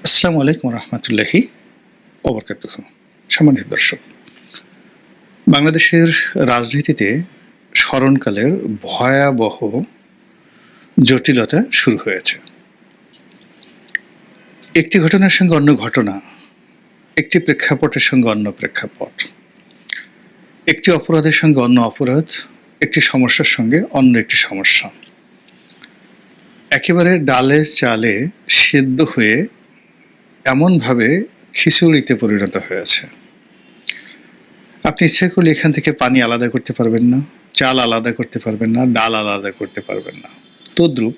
আসসালামু আলাইকুম রহমতুল্লাহি ওবরকাতুহু। সম্মানিত দর্শক, বাংলাদেশের রাজনীতিতে স্মরণকালের ভয়াবহ জটিলতা শুরু হয়েছে। একটি ঘটনার সঙ্গে অন্য ঘটনা, একটি প্রেক্ষাপটের সঙ্গে অন্য প্রেক্ষাপট, একটি অপরাধের সঙ্গে অন্য অপরাধ, একটি সমস্যার সঙ্গে অন্য একটি সমস্যা, একেবারে ডালে চালে সেদ্ধ হয়ে এমনভাবে খিচুড়িতে পরিণত হয়েছে। আপনি ইচ্ছে করলে এখান থেকে পানি আলাদা করতে পারবেন না, চাল আলাদা করতে পারবেন না, ডাল আলাদা করতে পারবেন না। তদ্রূপ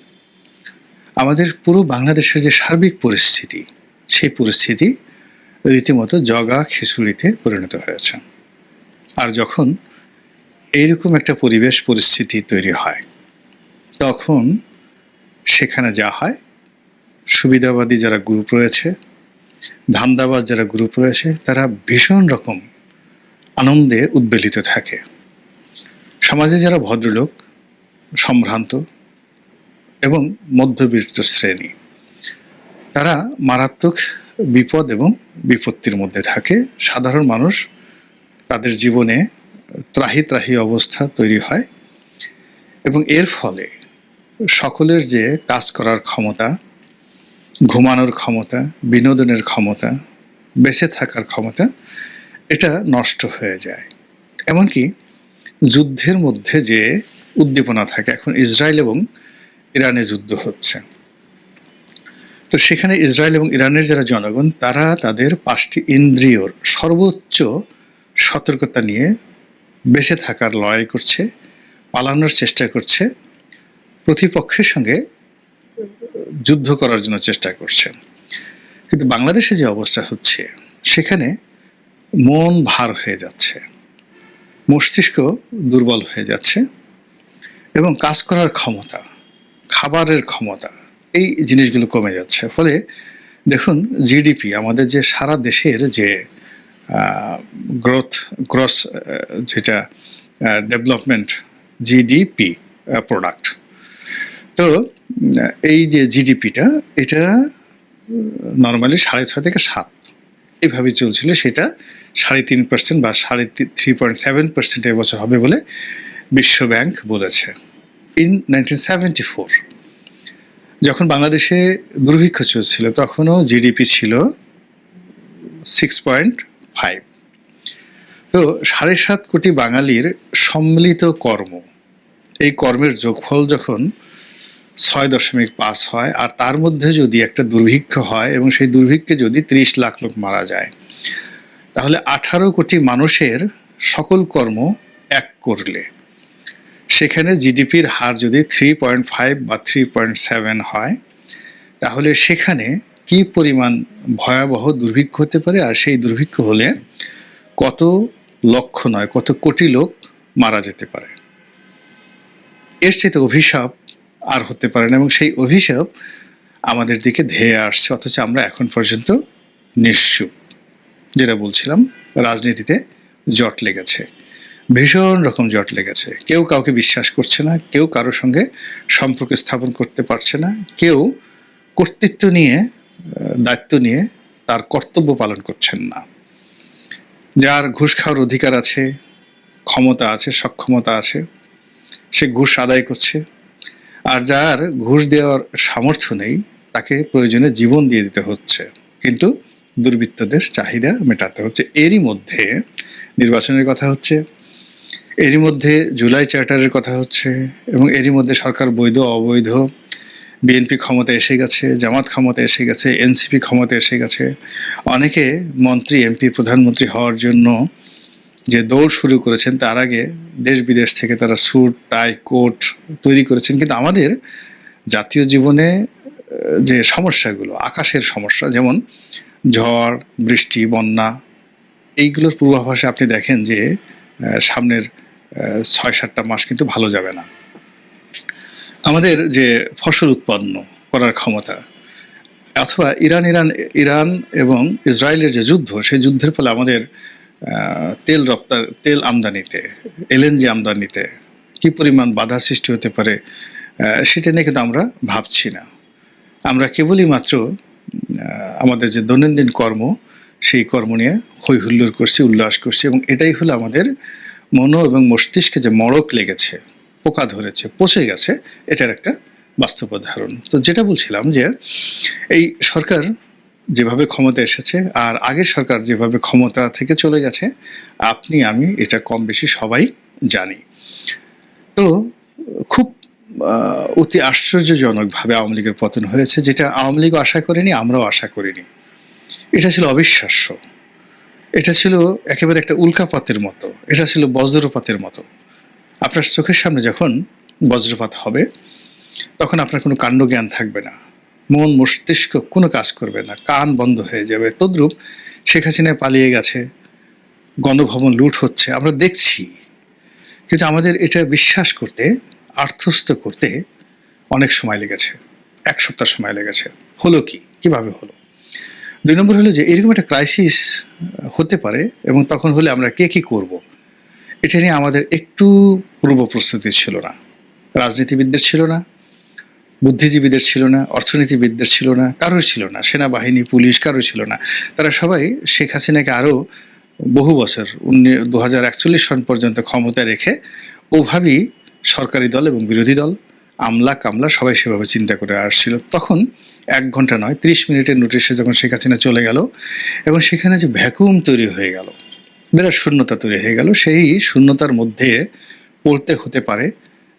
আমাদের পুরো বাংলাদেশের যে সার্বিক পরিস্থিতি, সেই পরিস্থিতি রীতিমতো জগা খিচুড়িতে পরিণত হয়েছে। আর যখন এইরকম একটা পরিবেশ পরিস্থিতি তৈরি হয়, তখন সেখানে যা হয়, সুবিধাবাদী যারা গ্রুপ রয়েছে, ধান্দাবাজ যারা গ্রুপ রয়েছে, তারা ভীষণ রকম আনন্দে উদ্বেলিত থাকে। সমাজে যারা ভদ্রলোক, সম্ভ্রান্ত এবং মধ্যবিত্ত শ্রেণী, তারা মারাত্মক বিপদ এবং বিপত্তির মধ্যে থাকে। সাধারণ মানুষ, তাদের জীবনে ত্রাহি ত্রাহি অবস্থা তৈরি হয় এবং এর ফলে সকলের যে কাজ করার ক্ষমতা, ঘুমানোর ক্ষমতা, বিনোদনের ক্ষমতা, বেঁচে থাকার ক্ষমতা, এটা নষ্ট হয়ে যায়। এমনকি যুদ্ধের মধ্যে যে উদ্দীপনা থাকে, এখন ইসরায়েল এবং ইরানে যুদ্ধ হচ্ছে, তো সেখানে ইসরায়েল এবং ইরানের যারা জনগণ, তারা তাদের 5টি ইন্দ্রিয়র সর্বোচ্চ সতর্কতা নিয়ে বেঁচে থাকার লড়াই করছে, পালানোর চেষ্টা করছে, প্রতিপক্ষের সঙ্গে যুদ্ধ করার জন্য চেষ্টা করছে। কিন্তু বাংলাদেশে যে অবস্থা হচ্ছে, সেখানে মন ভার হয়ে যাচ্ছে, মস্তিষ্ক দুর্বল হয়ে যাচ্ছে এবং কাজ করার ক্ষমতা, খাবারের ক্ষমতা, এই জিনিসগুলো কমে যাচ্ছে। ফলে দেখুন, জিডিপি, আমাদের যে সারা দেশের যে গ্রস যেটা ডেভেলপমেন্ট জিডিপি প্রোডাক্ট, তো এই যে জিডিপিটা, এটা নর্মালি 6.5 থেকে 7 এইভাবে চলছিল। সেটা 3.5% বা 3.7% এবছর হবে বলে বিশ্ব ব্যাংক বলেছে। ইন 1974 যখন বাংলাদেশে দুর্ভিক্ষ চলছিল, তখনও জিডিপি ছিল 6.5। তো 7.5 কোটি বাঙালির সম্মিলিত কর্ম, এই কর্মের যোগফল যখন 6.5 হয়, আর তার মধ্যে যদি একটা দুর্ভিক্ষ হয় এবং সেই দুর্ভিক্ষে যদি 30 লাখ লোক মারা যায়, তাহলে 18 কোটি মানুষের সকল কর্ম এক করলে সেখানে জিডিপির হার যদি 3.5 বা 3.7 হয়, তাহলে সেখানে কি পরিমাণ ভয়াবহ দুর্ভিক্ষ হতে পারে। আর সেই দুর্ভিক্ষ হলে কত লক্ষ নয়, কত কোটি লোক মারা যেতে পারে। এর চেয়ে অভিশাপ আর হতে পারে না, এবং সেই অভিশাপ আমাদের দিকে ধেয়ে আসছে, অথচ আমরা এখন পর্যন্ত নিশ্চুপ। যেটা বলছিলাম, রাজনীতিতে জট লেগেছে, ভীষণ রকম জট লেগেছে। কেউ কাউকে বিশ্বাস করছে না, কেউ কারোর সঙ্গে সম্পর্ক স্থাপন করতে পারছে না, কেউ কর্তৃত্ব নিয়ে, দায়িত্ব নিয়ে তার কর্তব্য পালন করছেন না। যার ঘুষ খাওয়ার অধিকার আছে, ক্ষমতা আছে, সক্ষমতা আছে, সে ঘুষ আদায় করছে। আর যার ঘুষ দেওয়ার সামর্থ্য নেই, তাকে প্রয়োজনে জীবন দিয়ে দিতে হচ্ছে, কিন্তু দুর্বৃত্তদের চাহিদা মেটাতে হচ্ছে। এরই মধ্যে নির্বাচনের কথা হচ্ছে, এরই মধ্যে জুলাই চার্টারের কথা হচ্ছে, এবং এরই মধ্যে সরকার বৈধ অবৈধ, বিএনপি ক্ষমতা এসে গেছে, জামাত ক্ষমতা এসে গেছে, এনসিপি ক্ষমতা এসে গেছে। অনেকে মন্ত্রী, এমপি, প্রধানমন্ত্রী হওয়ার জন্য যে দৌড় শুরু করেছেন, তার আগে দেশ বিদেশ থেকে তারা স্যুট, টাই, কোট তৈরি করেছেন। কিন্তু আমাদের জাতীয় জীবনে যে সমস্যাগুলো, আকাশের সমস্যা, যেমন ঝড়, বৃষ্টি, বন্যা, এইগুলোর পূর্বাভাসে আপনি দেখেন যে সামনের 6-7টা মাস কিন্তু ভালো যাবে না। আমাদের যে ফসল উৎপন্ন করার ক্ষমতা, অথবা ইরান এবং ইসরায়েলের যে যুদ্ধ, সেই যুদ্ধের ফলে আমাদের তেল আমদানিতে, এলএনজি আমদানিতে কি পরিমাণ বাধা সৃষ্টি হতে পারে, সেটা নিয়ে কিন্তু আমরা ভাবছি না। আমরা কেবলই মাত্র আমাদের যে দৈনন্দিন কর্ম, সেই কর্ম নিয়ে হৈ হুল্লোড় করছি, উল্লাস করছি, এবং এটাই হলো আমাদের মন এবং মস্তিষ্কে যে মড়ক লেগেছে, পোকা ধরেছে, পচে গেছে, এটার একটা বাস্তব উদাহরণ। তো যেটা বলছিলাম যে এই সরকার যেভাবে ক্ষমতা এসেছে আর আগের সরকার যেভাবে ক্ষমতা থেকে চলে গেছে, আপনি আমি এটা কম বেশি সবাই জানি। তো খুব অতি আশ্চর্যজনকভাবে আওয়ামী লীগের পতন হয়েছে, যেটা আওয়ামী লীগও আশা করেনি, আমরাও আশা করিনি। এটা ছিল অবিশ্বাস্য, এটা ছিল একেবারে একটা উল্কাপাতের মতো, এটা ছিল বজ্রপাতের মতো। আপনার চোখের সামনে যখন বজ্রপাত হবে তখন আপনার কোনো কাণ্ডজ্ঞান থাকবে না, মন মস্তিষ্ক কোনো কাজ করবে না, কান বন্ধ হয়ে যাবে। তদ্রূপ শেখ হাসিনা পালিয়ে গেছে, গণভবন লুট হচ্ছে, আমরা দেখছি, কিন্তু আমাদের এটা বিশ্বাস করতে, আত্মস্থ করতে অনেক সময় লেগেছে, 1 সপ্তাহ সময় লেগেছে। হলো কি, কিভাবে হলো? 2 নম্বর হলো যে এরকম একটা ক্রাইসিস হতে পারে, এবং তখন হলে আমরা কে কি করব, এটা নিয়ে আমাদের একটু পূর্ব প্রস্তুতি ছিল না। রাজনীতিবিদদের ছিল না, বুদ্ধিজীবীদের ছিল না, অর্থনীতিবিদদের ছিল না, কারোর ছিল না, সেনাবাহিনী, পুলিশ কারোর ছিল না। তারা সবাই শেখ হাসিনাকে আরও বহু বছর 2041 সন পর্যন্ত ক্ষমতায় রেখে ওভাবেই সরকারি দল এবং বিরোধী দল, আমলা কামলা সবাই সেভাবে চিন্তা করে আসছিল। তখন 1 ঘন্টা নয়, 30 মিনিটের নোটিশে যখন শেখ হাসিনা চলে গেল এবং সেখানে যে ভ্যাকুয়াম তৈরি হয়ে গেল, বিরাট শূন্যতা তৈরি হয়ে গেল, সেই শূন্যতার মধ্যে পড়তে হতে পারে,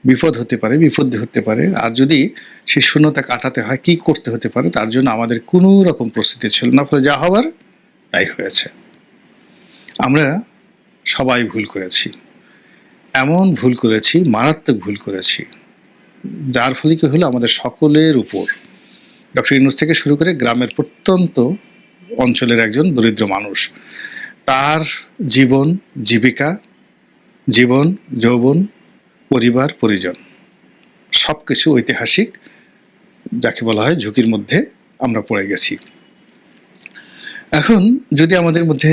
বিপদ হতে পারে, বিপদ হতে পারে। আর যদি সেই শূন্যতা কাটাতে হয়, কি করতে হতে পারে, তার জন্য আমাদের কোনো রকম প্রস্তুতি ছিল না। ফলে যা হবার তাই হয়েছে। আমরা সবাই ভুল করেছি, এমন ভুল করেছি, মারাত্মক ভুল করেছি, যার ফলে কি হলো আমাদের সকলের উপর, ডক্টর ইউনূস থেকে শুরু করে গ্রামের প্রত্যন্ত অঞ্চলের একজন দরিদ্র মানুষ, তার জীবন জীবিকা, জীবন যৌবন, পরিবার পরিজন সবকিছু ঐতিহাসিক, যাকে বলা হয় ঝুঁকির মধ্যে আমরা পড়ে গেছি। এখন যদি আমাদের মধ্যে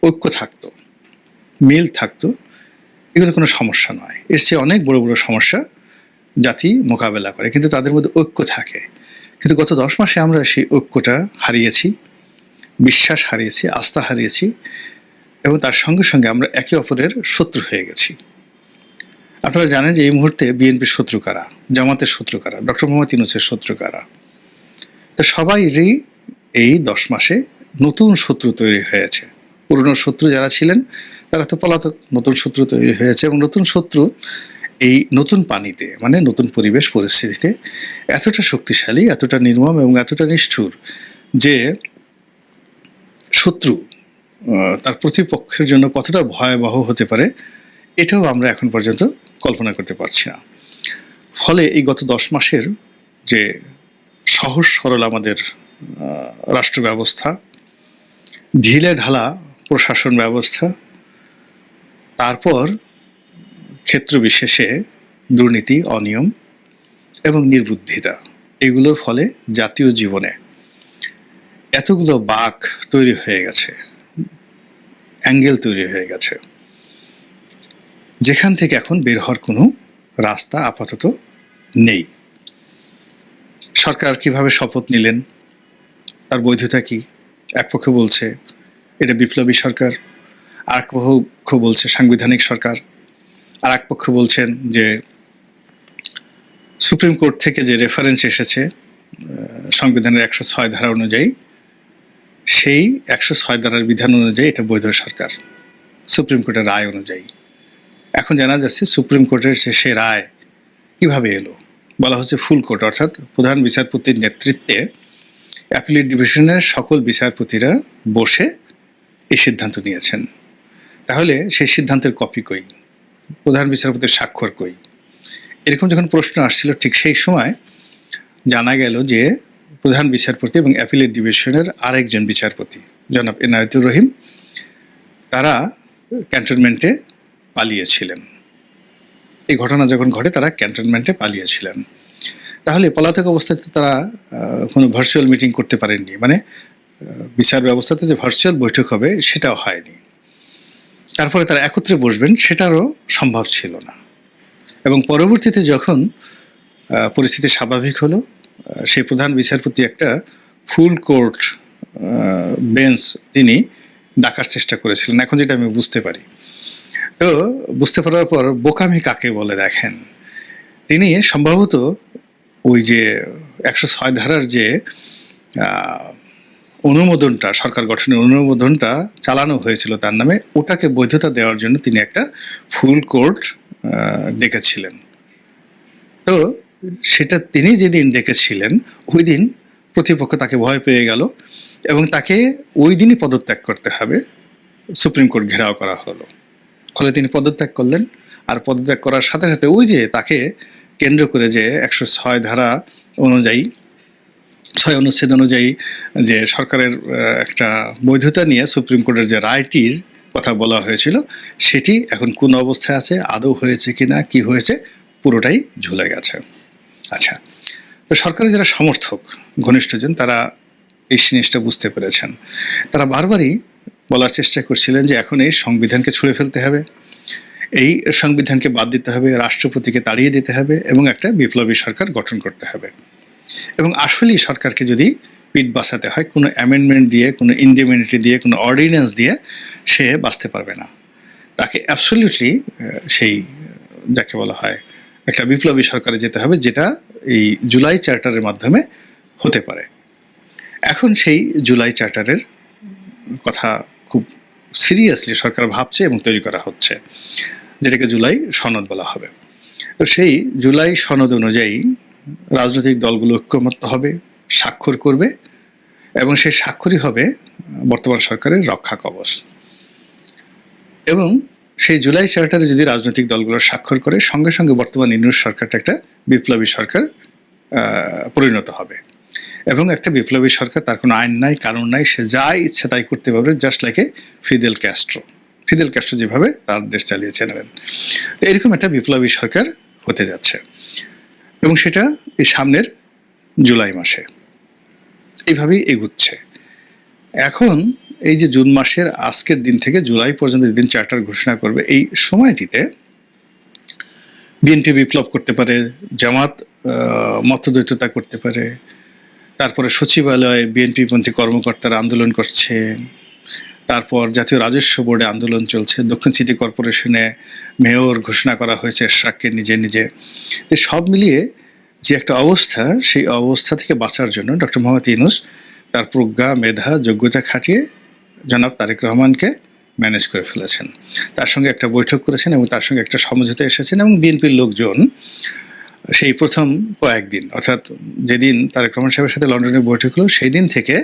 ঐক্য থাকতো, মিল থাকতো, এগুলো কোনো সমস্যা নয়। এর চেয়ে অনেক বড় বড় সমস্যা জাতি মোকাবেলা করে, কিন্তু তাদের মধ্যে ঐক্য থাকে। কিন্তু গত 10 মাসে আমরা সেই ঐক্যটা হারিয়েছি, বিশ্বাস হারিয়েছি, আস্থা হারিয়েছি, এবং তার সঙ্গে সঙ্গে আমরা একে অপরের শত্রু হয়ে গেছি। আপনারা জানেন যে এই মুহূর্তে বিএনপির শত্রু কারা, জামাতের শত্রু কারা, ডক্টর মোহাম্মদ ইউনূসের শত্রু কারা। তো সবাইরই এই 10 মাসে নতুন শত্রু তৈরি হয়েছে। পুরনো শত্রু যারা ছিলেন তারা তো পলাতক, নতুন শত্রু তৈরি হয়েছে, এবং নতুন শত্রু এই নতুন পানিতে, মানে নতুন পরিবেশ পরিস্থিতিতে এতটা শক্তিশালী, এতটা নির্মম এবং এতটা নিষ্ঠুর যে শত্রু তার প্রতিপক্ষের জন্য কতটা ভয়াবহ হতে পারে, এটাও আমরা এখন পর্যন্ত কল্পনা করতে পারছি না। ফলে এই গত 10 মাসের যে সহজ সরল আমাদের রাষ্ট্র ব্যবস্থা, ঢিলে ঢালা প্রশাসন ব্যবস্থা, তারপর ক্ষেত্র বিশেষে দুর্নীতি, অনিয়ম এবং নির্বুদ্ধিতা, এগুলোর ফলে জাতীয় জীবনে এতগুলো বাঁক তৈরি হয়ে গেছে, অ্যাঙ্গেল তৈরি হয়ে গেছে, যেখান থেকে এখন বের হওয়ার কোনো রাস্তা আপাতত নেই। সরকার কিভাবে শপথ নিলেন, তার বৈধতা কি? এক পক্ষ বলছে এটা বিপ্লবী সরকার, আর এক পক্ষ বলছে সাংবিধানিক সরকার, আর এক পক্ষ বলছেন যে সুপ্রিম কোর্ট থেকে যে রেফারেন্স এসেছে সংবিধানের 106 ধারা অনুযায়ী, সেই 106 ধারার বিধান অনুযায়ী এটা বৈধ সরকার, সুপ্রিম কোর্টের রায় অনুযায়ী। এখন জানা যাচ্ছে সুপ্রিম কোর্টের সে রায় কিভাবে এলো, বলা হচ্ছে ফুল কোর্ট, অর্থাৎ প্রধান বিচারপতির নেতৃত্বে অ্যাপিলেট ডিভিশনের সকল বিচারপতিরা বসে এই সিদ্ধান্ত নিয়েছেন। তাহলে সেই সিদ্ধান্তের কপি কই, প্রধান বিচারপতির স্বাক্ষর কই? এরকম যখন প্রশ্ন আসছিল, ঠিক সেই সময় জানা গেল যে প্রধান বিচারপতি এবং অ্যাপিলেট ডিভিশনের আরেকজন বিচারপতি জনাব এনায়েতুর রহিম, তারা ক্যান্টনমেন্টে পালিয়েছিলেন। এই ঘটনা যখন ঘটে তারা ক্যান্টনমেন্টে পালিয়েছিলেন। তাহলে পলাতক অবস্থায় তারা কোনো ভার্চুয়াল মিটিং করতে পারেননি, মানে বিচার ব্যবস্থাতে যে ভার্চুয়াল বৈঠক হবে সেটাও হয়নি। তারপরে তারা একত্রে বসবেন সেটারও সম্ভব ছিল না। এবং পরবর্তীতে যখন পরিস্থিতি স্বাভাবিক হলো, সেই প্রধান বিচারপতি একটা ফুল কোর্ট বেঞ্চ তিনি ডাকার চেষ্টা করেছিলেন, এখন যেটা আমি বুঝতে পারি। তো বুঝতে পারার পর বোকামি কাকে বলে দেখেন, তিনি সম্ভবত ওই যে 106 ধারার যে অনুমোদনটা, সরকার গঠনের অনুমোদনটা চালানো হয়েছিল তার নামে, ওটাকে বৈধতা দেওয়ার জন্য তিনি একটা ফুল কোর্ট ডেকেছিলেন। তো সেটা তিনি যেদিন ডেকেছিলেন ওই দিন প্রতিপক্ষ তাকে ভয় পেয়ে গেল এবং তাকে ওই দিনই পদত্যাগ করতে হবে, সুপ্রিম কোর্ট ঘেরাও করা হলো। ফলে তিনি পদত্যাগ করলেন, আর পদত্যাগ করার সাথে সাথে ওই যে তাকে কেন্দ্র করে যে 106 ধারা অনুযায়ী, 6 অনুচ্ছেদ অনুযায়ী যে সরকারের একটা বৈধতা নিয়ে সুপ্রিম কোর্টের যে রায়টির কথা বলা হয়েছিল, সেটি এখন কোন অবস্থায় আছে, আদৌ হয়েছে কিনা, কি হয়েছে, পুরোটাই ঝুলে গেছে। আচ্ছা, তো সরকারের যারা সমর্থক ঘনিষ্ঠজন তারা এই জিনিসটা বুঝতে পেরেছেন। তারা বারবারই বলার চেষ্টা করছিলেন যে এখন এই সংবিধানকে ছুঁড়ে ফেলতে হবে, এই সংবিধানকে বাদ দিতে হবে, রাষ্ট্রপতিকে তাড়িয়ে দিতে হবে এবং একটা বিপ্লবী সরকার গঠন করতে হবে। এবং আসলেই সরকারকে যদি পিঠ বাঁচাতে হয়, কোনো অ্যামেন্ডমেন্ট দিয়ে, কোনো ইন্ডিমিনিটি দিয়ে, কোনো অর্ডিন্যান্স দিয়ে সে বাঁচতে পারবে না। তাকে অ্যাবসলিউটলি সেই যাকে বলা হয় একটা বিপ্লবী সরকারে যেতে হবে, যেটা এই জুলাই চার্টারের মাধ্যমে হতে পারে। এখন সেই জুলাই চার্টারের কথা খুব সিরিয়াসলি সরকার ভাবছে এবং তৈরি করা হচ্ছে, যেটাকে জুলাই সনদ বলা হবে। তো সেই জুলাই সনদ অনুযায়ী রাজনৈতিক দলগুলো ঐক্যমত্য হবে, স্বাক্ষর করবে এবং সেই স্বাক্ষরই হবে বর্তমান সরকারের রক্ষা কবচ। এবং সেই জুলাই চার্টারে যদি রাজনৈতিক দলগুলো স্বাক্ষর করে, সঙ্গে সঙ্গে বর্তমান ইউনূস সরকারটা একটা বিপ্লবী সরকার পরিণত হবে এবং একটা বিপ্লবী সরকার, তার কোনো আইন নাই, কানুন নাই, সে যা ইচ্ছে তাই করতে পারবে, just like a Fidel Castro যেভাবে তার দেশ চালিয়েছে নেবেন। এরকম একটা বিপ্লবী সরকার হতে যাচ্ছে এবং সেটা এই সামনের জুলাই মাসে এইভাবেই এগুচ্ছে। এখন এই যে জুন মাসের আজকের দিন থেকে জুলাই পর্যন্ত যেদিন চার্টার ঘোষণা করবে, এই সময়টিতে বিএনপি বিপ্লব করতে পারে, জামাত মতদ্বৈততা করতে পারে, তারপরে সচিবালয়ে বিএনপিপন্থী কর্মকর্তারা আন্দোলন করছে, তারপর জাতীয় রাজস্ব বোর্ডে আন্দোলন চলছে, দক্ষিণ সিটি কর্পোরেশনে মেয়র ঘোষণা করা হয়েছে এরশাদকে নিজে নিজে। সব মিলিয়ে যে একটা অবস্থা, সেই অবস্থা থেকে বাঁচার জন্য ডক্টর মোহাম্মদ ইউনূস তার প্রজ্ঞা, মেধা, যোগ্যতা খাটিয়ে জনাব তারেক রহমানকে ম্যানেজ করে ফেলেছেন। তার সঙ্গে একটা বৈঠক করেছেন এবং তার সঙ্গে একটা সমঝোতা এসেছেন এবং বিএনপির লোকজন সেই প্রথম কয়েকদিন, অর্থাৎ যেদিন তারেক রহমান সাহেবের সাথে লন্ডনে বৈঠক হলো, সেই দিন থেকে